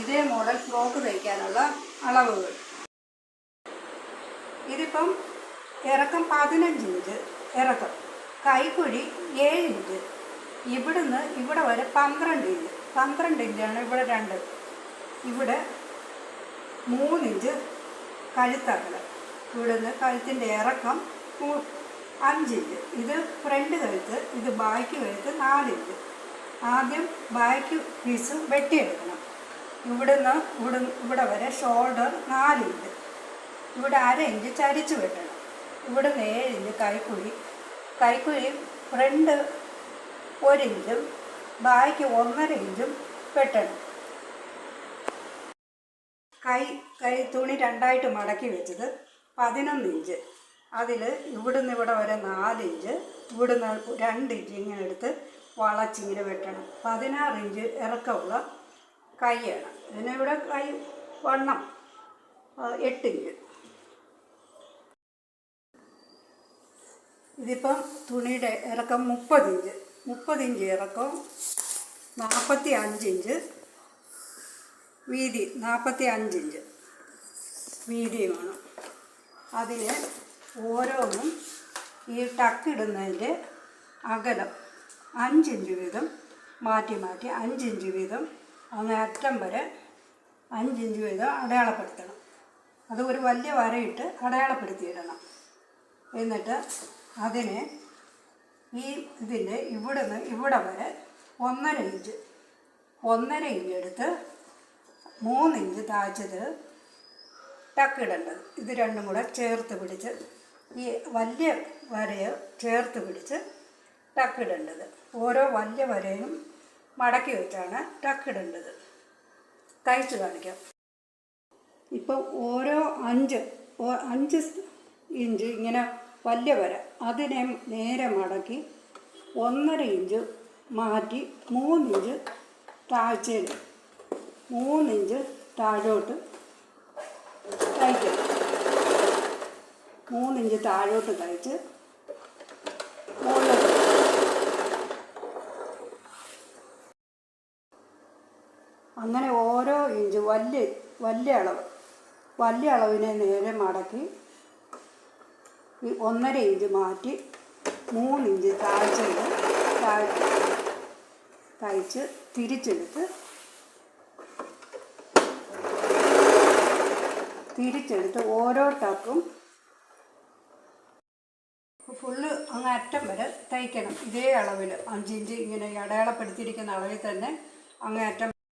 ഇതേ model frock തയ്ക്കാനുള്ള അളവുകൾ. ഇതിപ്പം ഇറക്കം 15 ഇഞ്ച് ഇറക്കം, കൈക്കുഴി 7 ഇഞ്ച്, ഇവിടുന്ന് ഇവിടെ വരെ 12 ഇഞ്ച്. 12 ഇഞ്ചാണ് ഇവിടെ 2. ഇവിടെ 3 ഇഞ്ച് കഴുത്തകലം. ഇവിടുന്ന് കഴുത്തിൻ്റെ ഇറക്കം 5 ഇഞ്ച്. ഇത് ഫ്രണ്ട് കഴുത്ത്, ഇത് ബാക്ക് കഴുത്ത് 4 ഇഞ്ച്. ആദ്യം ബാക്ക് പീസ് വെട്ടിയെടുക്കണം. ഇവിടുന്ന് ഇവിടെ വരെ ഷോൾഡർ 4 ഇഞ്ച്. ഇവിടെ 1/2 ഇഞ്ച് ചരിച്ച് വെട്ടണം. ഇവിടുന്ന് 7 ഇഞ്ച് കൈക്കുഴി ഫ്രണ്ട് 1 ഇഞ്ചും ബാക്ക് 1.5 ഇഞ്ചും വെട്ടണം. കൈ തുണി 2ആയിട്ട് മടക്കി വെച്ചത് 11 ഇഞ്ച്. അതിൽ ഇവിടുന്ന് ഇവിടെ വരെ 4 ഇഞ്ച്, ഇവിടുന്ന് 2 ഇഞ്ച് ഇങ്ങനെ എടുത്ത് വളച്ചിങ്ങനെ വെട്ടണം. 16 ഇഞ്ച് ഇറക്കമുള്ള കൈയാണ്. ഇതിനിവിടെ കൈ വണ്ണം 8 ഇഞ്ച്. ഇതിപ്പം തുണിയുടെ ഇറക്കം 30 ഇഞ്ച്. 30 ഇഞ്ച് ഇറക്കം, 45 ഇഞ്ച് വീതി, 45 ഇഞ്ച് വീതിയുമാണ്. അതിന് ഓരോന്നും ഈ ടക്കിടുന്നതിൻ്റെ അകലം 5 ഇഞ്ച് വീതം മാറ്റി 5 ഇഞ്ച് വീതം അങ്ങ് അറ്റം വരെ 5 ഇഞ്ച് വീതം അടയാളപ്പെടുത്തണം. അത് ഒരു വലിയ വരയിട്ട് അടയാളപ്പെടുത്തിയിടണം. എന്നിട്ട് അതിനെ ഈ ഇതിൻ്റെ ഇവിടുന്ന് ഇവിടെ വരെ 1.5 ഇഞ്ച് എടുത്ത് 3 ഇഞ്ച് താഴ്ചത് ടക്കിടേണ്ടത്. ഇത് രണ്ടും കൂടെ ചേർത്ത് പിടിച്ച്, ഈ വലിയ വരയെ ചേർത്ത് പിടിച്ച് ടക്കിടേണ്ടത്. ഓരോ വലിയ വരയും മടക്കി വെച്ചാണ് ടക്കിടേണ്ടത്. തയ്ച്ച് കാണിക്കാം. ഇപ്പം ഓരോ 5 ഇഞ്ച് ഇങ്ങനെ വലിയ വര, അതിനെ നേരെ മടക്കി 1.5 ഇഞ്ച് മാറ്റി 3 ഇഞ്ച് താഴ്ചയിൽ 3 ഇഞ്ച് താഴോട്ട് തയ്ക്കണം. 3 ഇഞ്ച് താഴോട്ട് തയ്ച്ച് മുകളിലോട്ട്. അങ്ങനെ ഓരോ ഇഞ്ച് വലിയ അളവിനെ നേരെ മടക്കി 1.5 ഇഞ്ച് മാറ്റി 3 ഇഞ്ച് താഴ്ചയിൽ തയ്ച്ച് തിരിച്ചെടുത്ത് ഓരോ ടക്കും ഫുള്ള് അങ്ങ് അറ്റം വരെ തയ്ക്കണം. ഇതേ അളവിൽ 5 ഇഞ്ച് ഇങ്ങനെ അടയാളപ്പെടുത്തിയിരിക്കുന്ന അളവിൽ തന്നെ അങ്ങേ അറ്റം